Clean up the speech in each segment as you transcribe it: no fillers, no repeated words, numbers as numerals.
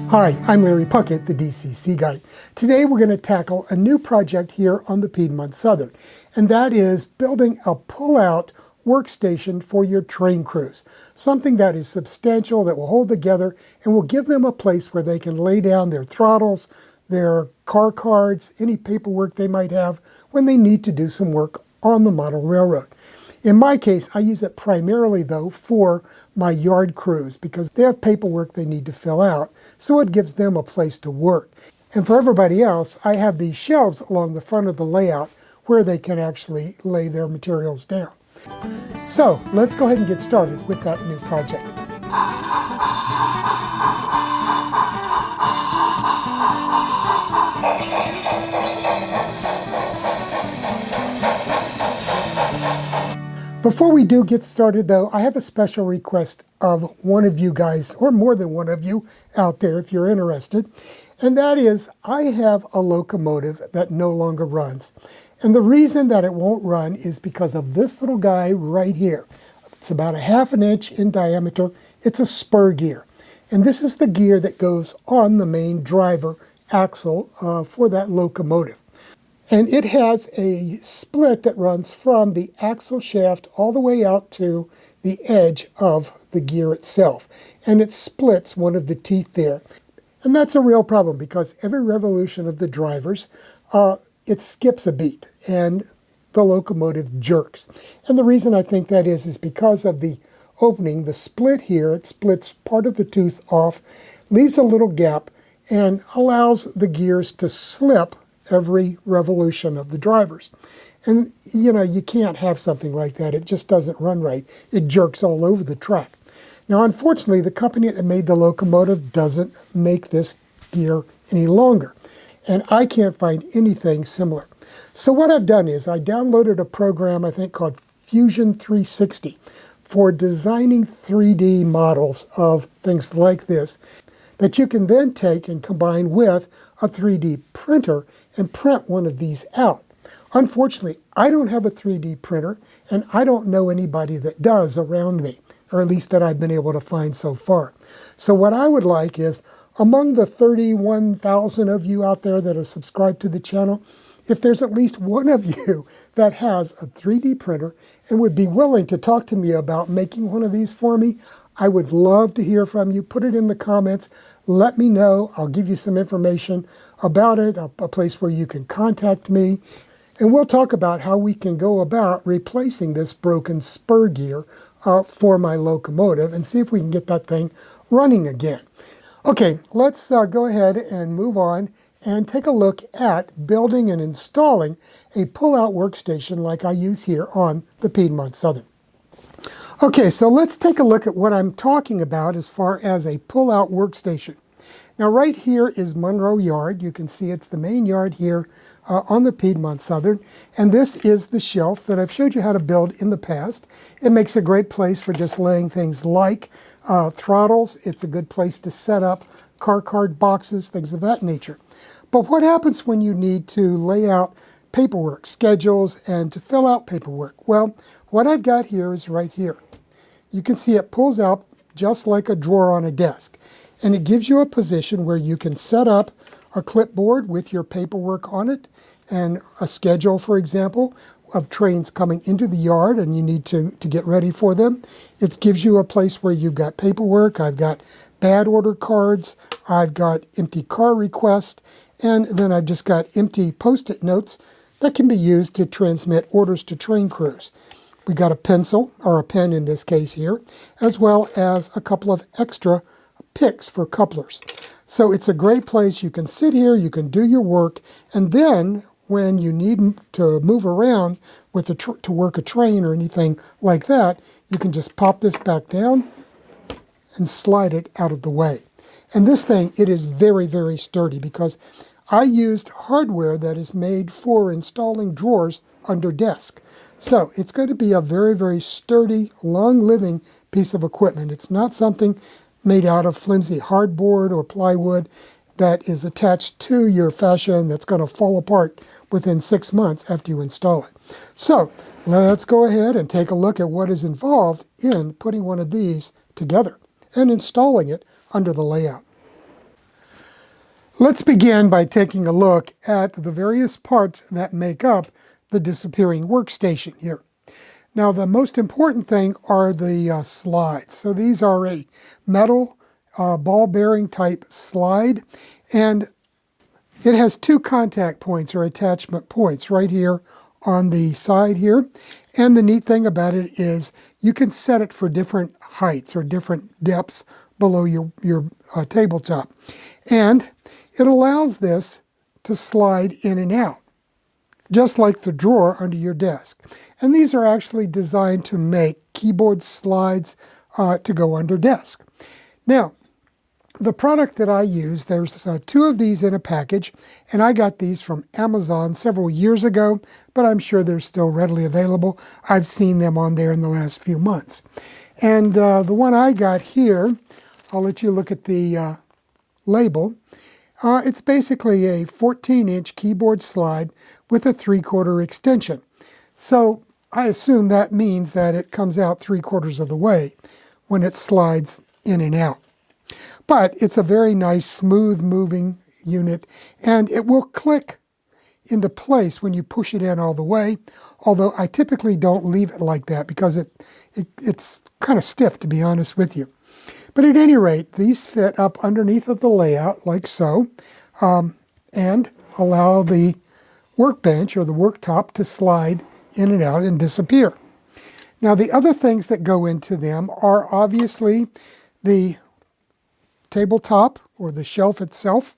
Hi, I'm Larry Puckett, the DCC Guy. Today we're going to tackle a new project here on the Piedmont Southern, and that is building a pull-out workstation for your train crews. Something that is substantial, that will hold together, and will give them a place where they can lay down their throttles, their car cards, any paperwork they might have when they need to do some work on the model railroad. In my case, I use it primarily, though, for my yard crews because they have paperwork they need to fill out, so it gives them a place to work. And for everybody else, I have these shelves along the front of the layout where they can actually lay their materials down. So let's go ahead and get started with that new project. Before we do get started, though, I have a special request of one of you guys, or more than one of you out there if you're interested, and that is I have a locomotive that no longer runs. And the reason that it won't run is because of this little guy right here. It's about a ½ an inch in diameter. It's a spur gear. And this is the gear that goes on the main driver axle for that locomotive. And it has a split that runs from the axle shaft all the way out to the edge of the gear itself. And it splits one of the teeth there. And that's a real problem because every revolution of the drivers, it skips a beat and the locomotive jerks. And the reason I think that is because of the opening, the split here. It splits part of the tooth off, leaves a little gap, and allows the gears to slip every revolution of the drivers. And you know, you can't have something like that. It just doesn't run right. It jerks all over the track. Now, unfortunately, the company that made the locomotive doesn't make this gear any longer. And I can't find anything similar. So what I've done is I downloaded a program I think called Fusion 360 for designing 3D models of things like this that you can then take and combine with a 3D printer and print one of these out. Unfortunately, I don't have a 3D printer, and I don't know anybody that does around me, or at least that I've been able to find so far. So what I would like is, among the 31,000 of you out there that are subscribed to the channel, if there's at least one of you that has a 3D printer and would be willing to talk to me about making one of these for me, I would love to hear from you. Put it in the comments. Let me know. I'll give you some information about it, a place where you can contact me. And we'll talk about how we can go about replacing this broken spur gear for my locomotive and see if we can get that thing running again. Okay, let's go ahead and move on and take a look at building and installing a pull-out workstation like I use here on the Piedmont Southern. Okay, so let's take a look at what I'm talking about as far as a pull-out workstation. Now right here is Monroe Yard. You can see it's the main yard here on the Piedmont Southern. And this is the shelf that I've showed you how to build in the past. It makes a great place for just laying things like throttles. It's a good place to set up car card boxes, things of that nature. But what happens when you need to lay out paperwork, schedules, and to fill out paperwork? Well, what I've got here is right here. You can see it pulls out just like a drawer on a desk. And it gives you a position where you can set up a clipboard with your paperwork on it and a schedule, for example, of trains coming into the yard and you need to get ready for them. It gives you a place where you've got paperwork. I've got bad order cards. I've got empty car requests. And then I've just got empty Post-it notes that can be used to transmit orders to train crews. We got a pencil, or a pen in this case here, as well as a couple of extra picks for couplers. So it's a great place. You can sit here, you can do your work, and then when you need to move around with to work a train or anything like that, you can just pop this back down and slide it out of the way. And this thing, it is very, very sturdy because I used hardware that is made for installing drawers under desk. So it's going to be a very, very sturdy, long-living piece of equipment. It's not something made out of flimsy hardboard or plywood that is attached to your fascia and that's going to fall apart within 6 months after you install it. So let's go ahead and take a look at what is involved in putting one of these together and installing it under the layout. Let's begin by taking a look at the various parts that make up the disappearing workstation here. Now, the most important thing are the slides. So these are a metal ball bearing type slide, and it has two contact points or attachment points right here on the side here. And the neat thing about it is you can set it for different heights or different depths below your tabletop. And it allows this to slide in and out, just like the drawer under your desk. And these are actually designed to make keyboard slides to go under desk. Now, the product that I use, there's two of these in a package, and I got these from Amazon several years ago, but I'm sure they're still readily available. I've seen them on there in the last few months. And the one I got here, I'll let you look at the label. It's basically a 14-inch keyboard slide with a 3/4 extension. So I assume that means that it comes out 3/4 of the way when it slides in and out. But it's a very nice, smooth moving unit, and it will click into place when you push it in all the way, although I typically don't leave it like that because it's kind of stiff, to be honest with you. But at any rate, these fit up underneath of the layout like so, and allow the workbench or the worktop to slide in and out and disappear. Now, the other things that go into them are obviously the tabletop or the shelf itself,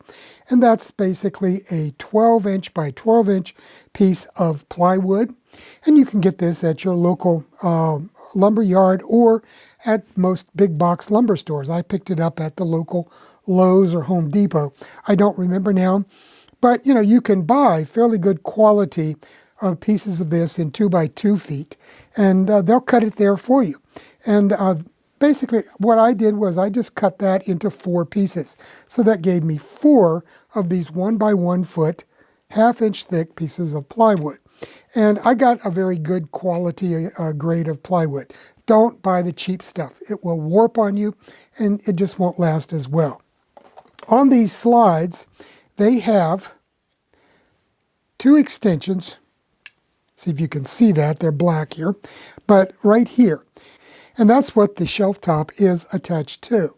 and that's basically a 12-inch by 12-inch piece of plywood. And you can get this at your local lumber yard or at most big box lumber stores. I picked it up at the local Lowe's or Home Depot. I don't remember now, but you can buy fairly good quality pieces of this in 2 by 2 feet, and they'll cut it there for you. And basically what I did was I just cut that into 4 pieces. So that gave me 4 of these 1 by 1 foot, 1/2 inch thick pieces of plywood. And I got a very good quality grade of plywood. Don't buy the cheap stuff. It will warp on you and it just won't last as well. On these slides, they have 2 extensions. See if you can see that. They're black here. But right here. And that's what the shelf top is attached to.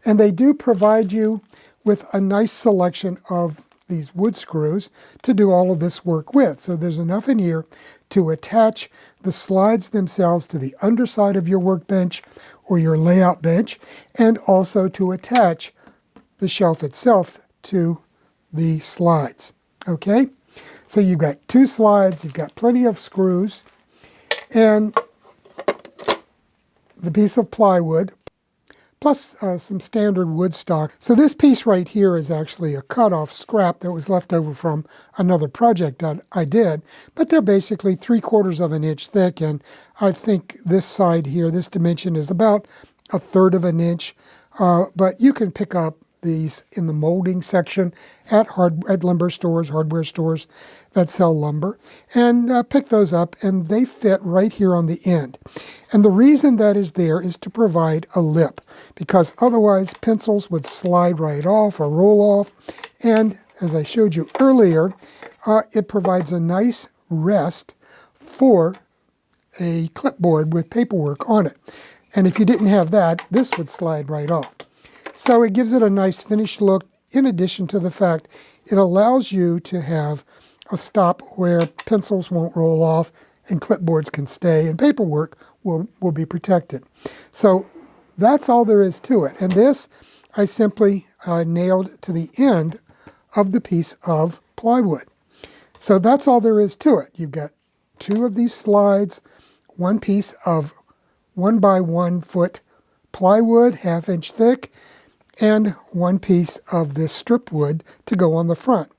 And they do provide you with a nice selection of these wood screws to do all of this work with. So there's enough in here to attach the slides themselves to the underside of your workbench or your layout bench, and also to attach the shelf itself to the slides. Okay? So you've got 2 slides, you've got plenty of screws, and the piece of plywood, plus some standard wood stock. So this piece right here is actually a cut-off scrap that was left over from another project I did, but they're basically 3/4 of an inch thick, and I think this side here, this dimension is about 1/3 of an inch, but you can pick up these in the molding section at lumber stores, hardware stores that sell lumber, and pick those up, and they fit right here on the end. And the reason that is there is to provide a lip, because otherwise pencils would slide right off or roll off. And as I showed you earlier, it provides a nice rest for a clipboard with paperwork on it. And if you didn't have that, this would slide right off. So it gives it a nice finished look, in addition to the fact it allows you to have a stop where pencils won't roll off and clipboards can stay and paperwork will be protected. So that's all there is to it. And this I simply nailed to the end of the piece of plywood. So that's all there is to it. You've got 2 of these slides, 1 piece of 1 by 1 foot plywood, 1/2 inch thick, and 1 piece of this strip wood to go on the front.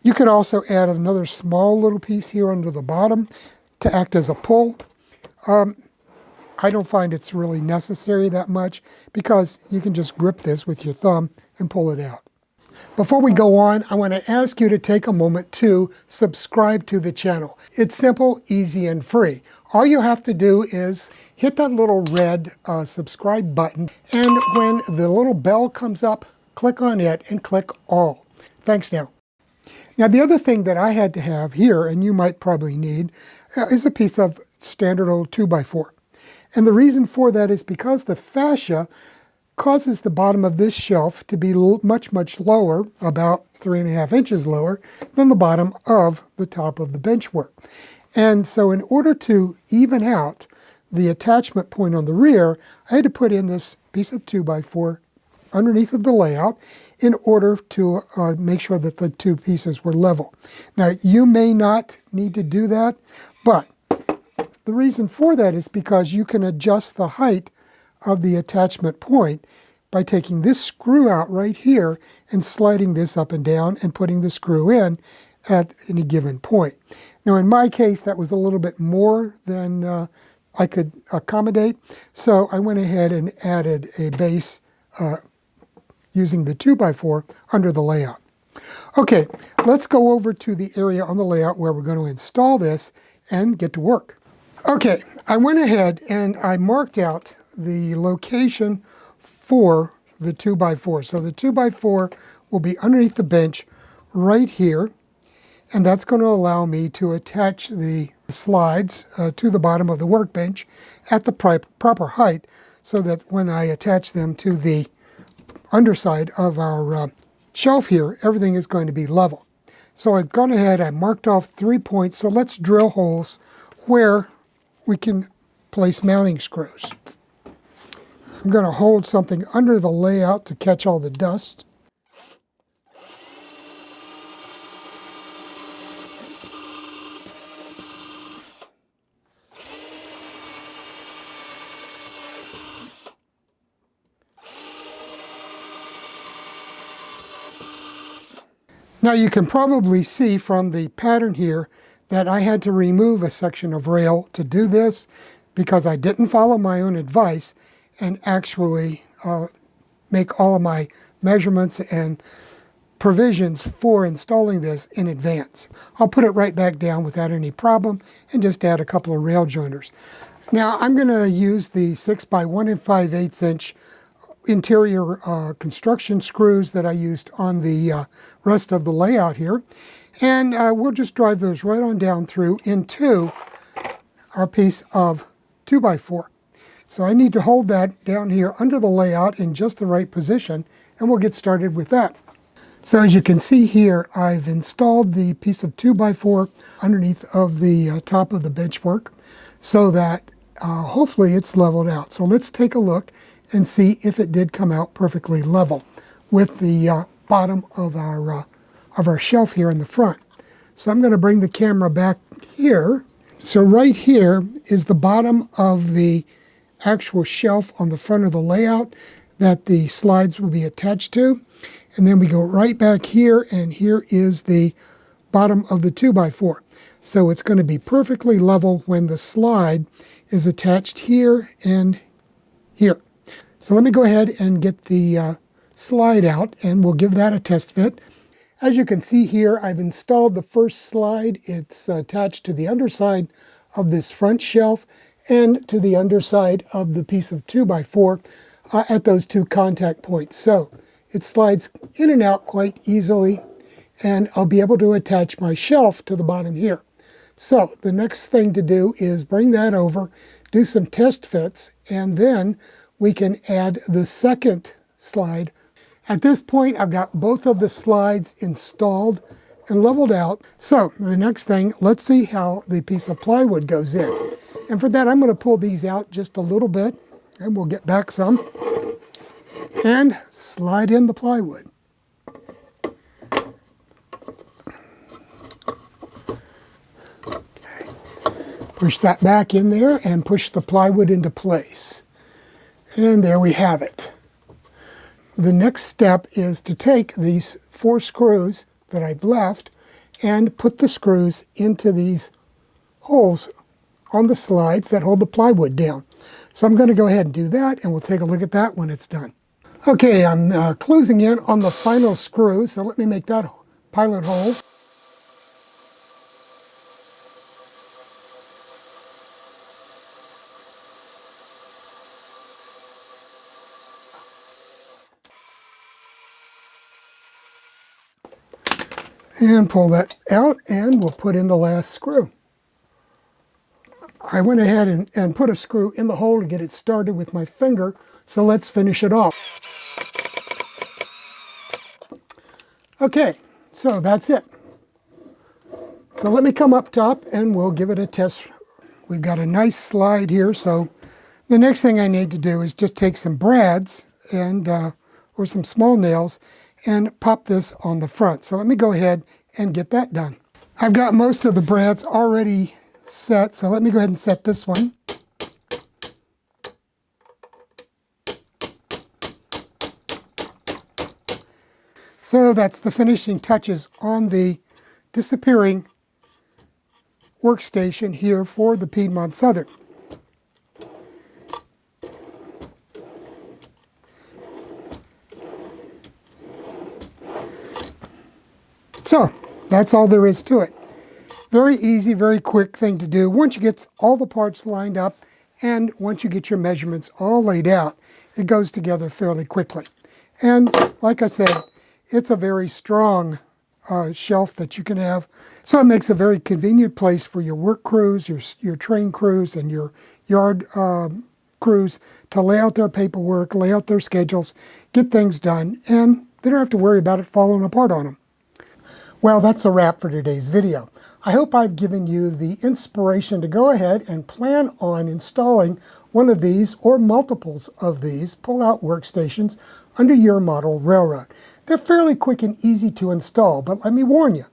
You could also add another small little piece here under the bottom to act as a pull. I don't find it's really necessary that much because you can just grip this with your thumb and pull it out. Before we go on, I want to ask you to take a moment to subscribe to the channel. It's simple, easy, and free. All you have to do is hit that little red subscribe button, and when the little bell comes up, click on it and click all. Thanks now. Now the other thing that I had to have here, and you might probably need, is a piece of standard old 2x4. And the reason for that is because the fascia causes the bottom of this shelf to be much, much lower, about 3.5 inches lower, than the bottom of the top of the benchwork. And so in order to even out the attachment point on the rear, I had to put in this piece of 2x4 underneath of the layout in order to make sure that the two pieces were level. Now, you may not need to do that, but the reason for that is because you can adjust the height of the attachment point by taking this screw out right here and sliding this up and down and putting the screw in at any given point. Now, in my case, that was a little bit more than I could accommodate, so I went ahead and added a base using the 2x4 under the layout. Okay, let's go over to the area on the layout where we're going to install this and get to work. Okay, I went ahead and I marked out the location for the 2x4. So the 2x4 will be underneath the bench right here, and that's going to allow me to attach the slides to the bottom of the workbench at the proper height, so that when I attach them to the underside of our shelf here, everything is going to be level. So I've gone ahead, I marked off 3 points, so let's drill holes where we can place mounting screws. I'm going to hold something under the layout to catch all the dust. Now you can probably see from the pattern here that I had to remove a section of rail to do this because I didn't follow my own advice and actually make all of my measurements and provisions for installing this in advance. I'll put it right back down without any problem and just add a couple of rail joiners. Now I'm going to use the 6 by 1 5/8 inch interior construction screws that I used on the rest of the layout here. And we'll just drive those right on down through into our piece of 2x4. So I need to hold that down here under the layout in just the right position, and we'll get started with that. So as you can see here, I've installed the piece of 2x4 underneath of the top of the benchwork so that hopefully it's leveled out. So let's take a look and see if it did come out perfectly level with the bottom of our shelf here in the front. So I'm going to bring the camera back here. So right here is the bottom of the actual shelf on the front of the layout that the slides will be attached to. And then we go right back here, and here is the bottom of the 2x4. So it's going to be perfectly level when the slide is attached here and here. So let me go ahead and get the slide out, and we'll give that a test fit. As you can see here, I've installed the first slide. It's attached to the underside of this front shelf and to the underside of the piece of 2x4 at those two contact points. So it slides in and out quite easily, and I'll be able to attach my shelf to the bottom here. So the next thing to do is bring that over, do some test fits, and then we can add the second slide. At this point, I've got both of the slides installed and leveled out. So the next thing, let's see how the piece of plywood goes in. And for that, I'm going to pull these out just a little bit, and we'll get back some, and slide in the plywood. Okay. Push that back in there and push the plywood into place. And there we have it. The next step is to take these 4 screws that I've left and put the screws into these holes on the slides that hold the plywood down. So I'm going to go ahead and do that, and we'll take a look at that when it's done. Okay, I'm closing in on the final screw, so let me make that pilot hole. And pull that out, and we'll put in the last screw. I went ahead and put a screw in the hole to get it started with my finger, so let's finish it off. Okay, so that's it. So let me come up top and we'll give it a test. We've got a nice slide here, so the next thing I need to do is just take some brads and or some small nails and pop this on the front. So let me go ahead and get that done. I've got most of the brads already set, so let me go ahead and set this one. So that's the finishing touches on the disappearing workstation here for the Piedmont Southern. So that's all there is to it. Very easy, very quick thing to do. Once you get all the parts lined up and once you get your measurements all laid out, it goes together fairly quickly. And like I said, it's a very strong shelf that you can have. So it makes a very convenient place for your work crews, your train crews, and your yard crews to lay out their paperwork, lay out their schedules, get things done, and they don't have to worry about it falling apart on them. Well, that's a wrap for today's video. I hope I've given you the inspiration to go ahead and plan on installing one of these or multiples of these pull-out workstations under your model railroad. They're fairly quick and easy to install, but let me warn you,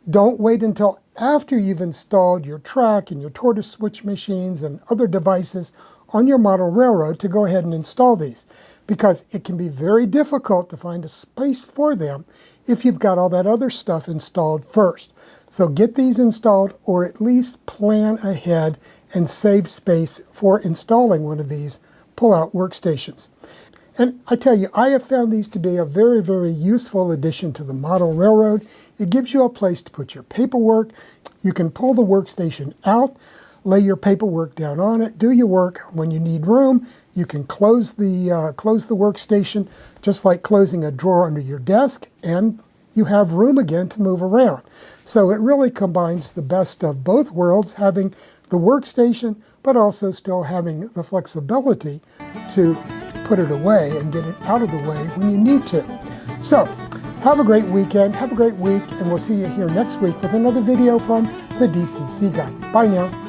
don't wait until after you've installed your track and your tortoise switch machines and other devices on your model railroad to go ahead and install these, because it can be very difficult to find a space for them if you've got all that other stuff installed first. So get these installed, or at least plan ahead and save space for installing one of these pull-out workstations. And I tell you, I have found these to be a very, very useful addition to the model railroad. It gives you a place to put your paperwork. You can pull the workstation out, lay your paperwork down on it, do your work. When you need room, you can close the workstation, just like closing a drawer under your desk, and you have room again to move around. So it really combines the best of both worlds, having the workstation, but also still having the flexibility to put it away and get it out of the way when you need to. So have a great weekend, have a great week, and we'll see you here next week with another video from the DCC Guy. Bye now.